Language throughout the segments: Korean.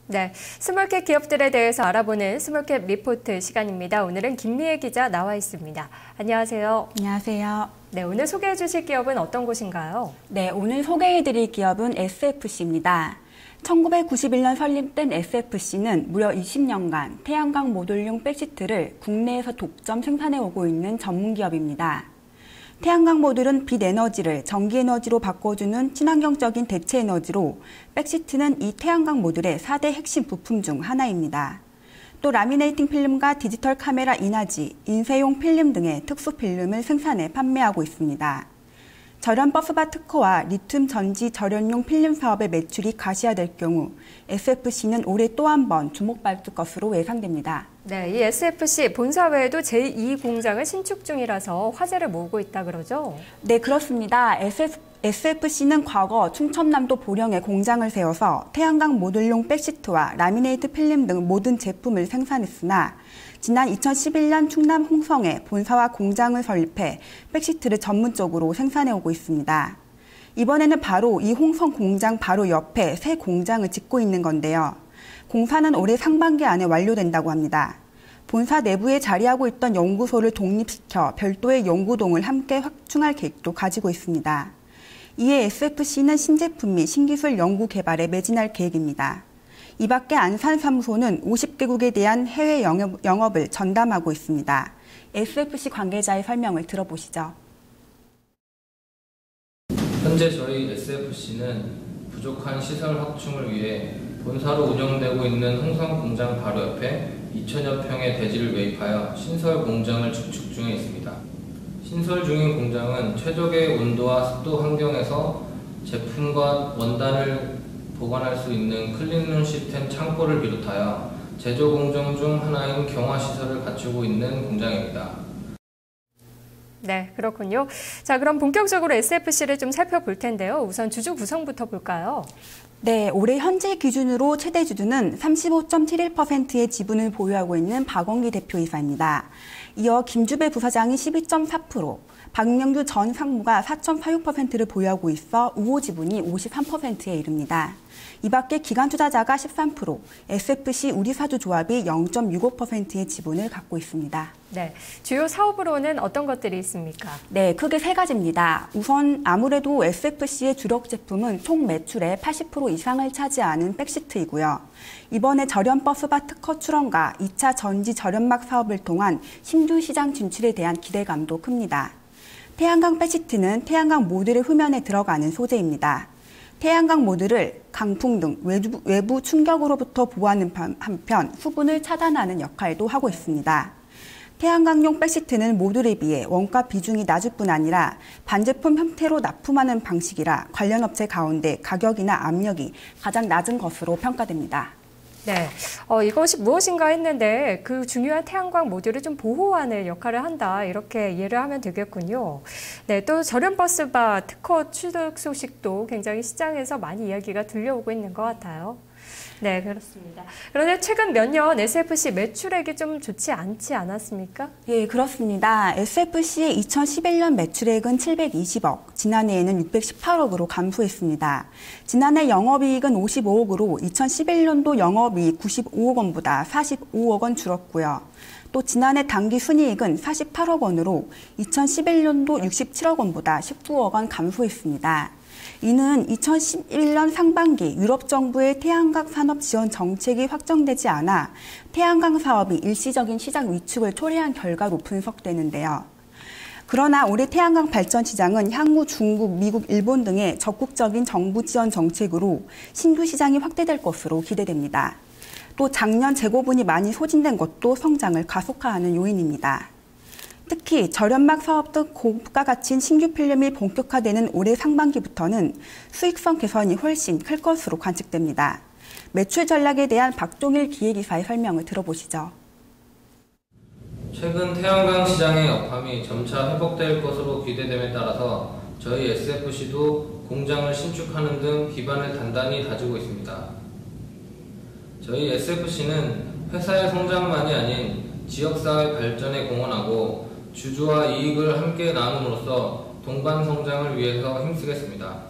네, 스몰캡 기업들에 대해서 알아보는 스몰캡 리포트 시간입니다. 오늘은 김미애 기자 나와 있습니다. 안녕하세요. 안녕하세요. 네, 오늘 소개해 주실 기업은 어떤 곳인가요? 네, 오늘 소개해 드릴 기업은 SFC입니다. 1991년 설립된 SFC는 무려 20년간 태양광 모듈용 백시트를 국내에서 독점 생산해 오고 있는 전문 기업입니다. 태양광 모듈은 빛 에너지를 전기 에너지로 바꿔주는 친환경적인 대체 에너지로 백시트는 이 태양광 모듈의 4대 핵심 부품 중 하나입니다. 또 라미네이팅 필름과 디지털 카메라 인화지, 인쇄용 필름 등의 특수 필름을 생산해 판매하고 있습니다. 절연 버스바 특허와 리튬 전지 절연용 필름 사업의 매출이 가시화될 경우 SFC는 올해 또 한 번 주목받을 것으로 예상됩니다. 네, 이 SFC 본사 외에도 제2공장을 신축 중이라서 화제를 모으고 있다 그러죠? 네, 그렇습니다. SFC는 과거 충청남도 보령에 공장을 세워서 태양광 모듈용 백시트와 라미네이트 필름 등 모든 제품을 생산했으나 지난 2011년 충남 홍성에 본사와 공장을 설립해 백시트를 전문적으로 생산해오고 있습니다. 이번에는 바로 이 홍성 공장 바로 옆에 새 공장을 짓고 있는 건데요. 공사는 올해 상반기 안에 완료된다고 합니다. 본사 내부에 자리하고 있던 연구소를 독립시켜 별도의 연구동을 함께 확충할 계획도 가지고 있습니다. 이에 SFC는 신제품 및 신기술 연구 개발에 매진할 계획입니다. 이 밖에 안산사무소는 50개국에 대한 해외 영업을 전담하고 있습니다. SFC 관계자의 설명을 들어보시죠. 현재 저희 SFC는 부족한 시설 확충을 위해 본사로 운영되고 있는 홍성 공장 바로 옆에 2,000여 평의 대지를 매입하여 신설 공장을 구축 중에 있습니다. 신설 중인 공장은 최적의 온도와 습도 환경에서 제품과 원단을 보관할 수 있는 클린룸 시스템 창고를 비롯하여 제조 공정 중 하나인 경화 시설을 갖추고 있는 공장입니다. 네, 그렇군요. 자, 그럼 본격적으로 SFC를 좀 살펴볼 텐데요. 우선 주주 구성부터 볼까요? 네, 올해 현재 기준으로 최대 주주는 35.71%의 지분을 보유하고 있는 박원기 대표이사입니다. 이어 김주배 부사장이 12.4%, 박명규 전 상무가 4.46%를 보유하고 있어 우호 지분이 53%에 이릅니다. 이 밖에 기관 투자자가 13%, SFC 우리사주조합이 0.65%의 지분을 갖고 있습니다. 네, 주요 사업으로는 어떤 것들이 있습니까? 네, 크게 세 가지입니다. 우선 아무래도 SFC의 주력 제품은 총 매출의 80% 이상을 차지하는 백시트이고요. 이번에 절연 버스바 특허 출원과 2차 전지 절연막 사업을 통한 신규 시장 진출에 대한 기대감도 큽니다. 태양광 백시트는 태양광 모듈의 후면에 들어가는 소재입니다. 태양광 모듈을 강풍 등 외부 충격으로부터 보호하는 한편 수분을 차단하는 역할도 하고 있습니다. 태양광용 백시트는 모듈에 비해 원가 비중이 낮을 뿐 아니라 반제품 형태로 납품하는 방식이라 관련 업체 가운데 가격이나 압력이 가장 낮은 것으로 평가됩니다. 네, 이것이 무엇인가 했는데 그 중요한 태양광 모듈을 좀 보호하는 역할을 한다, 이렇게 이해를 하면 되겠군요. 네, 또 절연 버스바 특허 취득 소식도 굉장히 시장에서 많이 이야기가 들려오고 있는 것 같아요. 네, 그렇습니다. 그런데 최근 몇 년 SFC 매출액이 좀 좋지 않지 않았습니까? 예, 그렇습니다. SFC의 2011년 매출액은 720억, 지난해에는 618억으로 감소했습니다. 지난해 영업이익은 55억으로 2011년도 영업이익 95억 원보다 45억 원 줄었고요. 또 지난해 당기 순이익은 48억 원으로 2011년도 67억 원보다 19억 원 감소했습니다. 이는 2011년 상반기 유럽 정부의 태양광 산업 지원 정책이 확정되지 않아 태양광 사업이 일시적인 시장 위축을 초래한 결과로 분석되는데요. 그러나 올해 태양광 발전 시장은 향후 중국, 미국, 일본 등의 적극적인 정부 지원 정책으로 신규 시장이 확대될 것으로 기대됩니다. 또 작년 재고분이 많이 소진된 것도 성장을 가속화하는 요인입니다. 특히 절연막 사업 등 고가 가치인 신규 필름이 본격화되는 올해 상반기부터는 수익성 개선이 훨씬 클 것으로 관측됩니다. 매출 전략에 대한 박종일 기획이사의 설명을 들어보시죠. 최근 태양광 시장의 업황이 점차 회복될 것으로 기대됨에 따라서 저희 SFC도 공장을 신축하는 등 기반을 단단히 다지고 있습니다. 저희 SFC는 회사의 성장만이 아닌 지역사회 발전에 공헌하고 주주와 이익을 함께 나눔으로써 동반 성장을 위해서 힘쓰겠습니다.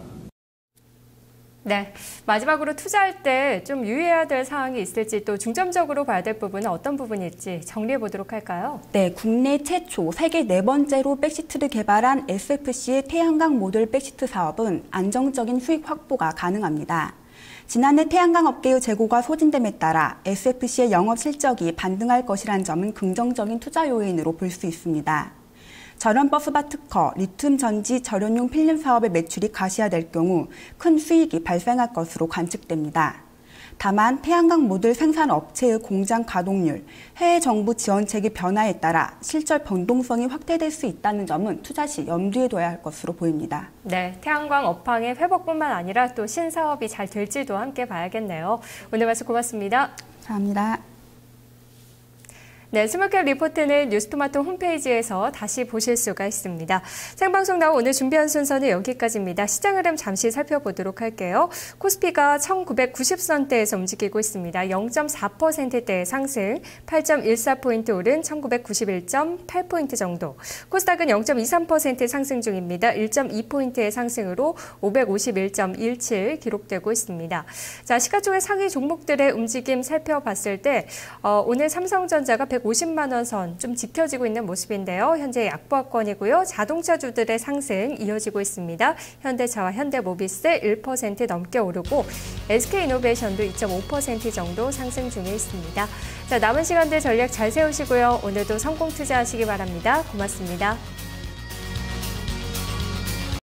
네, 마지막으로 투자할 때 좀 유의해야 될 사항이 있을지 또 중점적으로 봐야 될 부분은 어떤 부분일지 정리해 보도록 할까요? 네, 국내 최초, 세계 네 번째로 백시트를 개발한 SFC의 태양광 모듈 백시트 사업은 안정적인 수익 확보가 가능합니다. 지난해 태양광 업계의 재고가 소진됨에 따라 SFC의 영업 실적이 반등할 것이란 점은 긍정적인 투자 요인으로 볼 수 있습니다. 저렴 버스바 특허, 리튬 전지 절연용 필름 사업의 매출이 가시화될 경우 큰 수익이 발생할 것으로 관측됩니다. 다만 태양광 모듈 생산 업체의 공장 가동률, 해외 정부 지원책의 변화에 따라 실적 변동성이 확대될 수 있다는 점은 투자 시 염두에 둬야 할 것으로 보입니다. 네, 태양광 업황의 회복뿐만 아니라 또 신사업이 잘 될지도 함께 봐야겠네요. 오늘 말씀 고맙습니다. 감사합니다. 네, 스몰캡 리포트는 뉴스토마토 홈페이지에서 다시 보실 수가 있습니다. 생방송 나온 오늘 준비한 순서는 여기까지입니다. 시장 흐름 잠시 살펴보도록 할게요. 코스피가 1990선대에서 움직이고 있습니다. 0.4%대의 상승, 8.14포인트 오른 1991.8포인트 정도. 코스닥은 0.23% 상승 중입니다. 1.2포인트의 상승으로 551.17 기록되고 있습니다. 자, 시가총액 상위 종목들의 움직임 살펴봤을 때 오늘 삼성전자가 150만 원 선 좀 지켜지고 있는 모습인데요. 현재 약보합권이고요. 자동차주들의 상승 이어지고 있습니다. 현대차와 현대모비스 1% 넘게 오르고 SK이노베이션도 2.5% 정도 상승 중에 있습니다. 자, 남은 시간들 전략 잘 세우시고요. 오늘도 성공 투자하시기 바랍니다. 고맙습니다.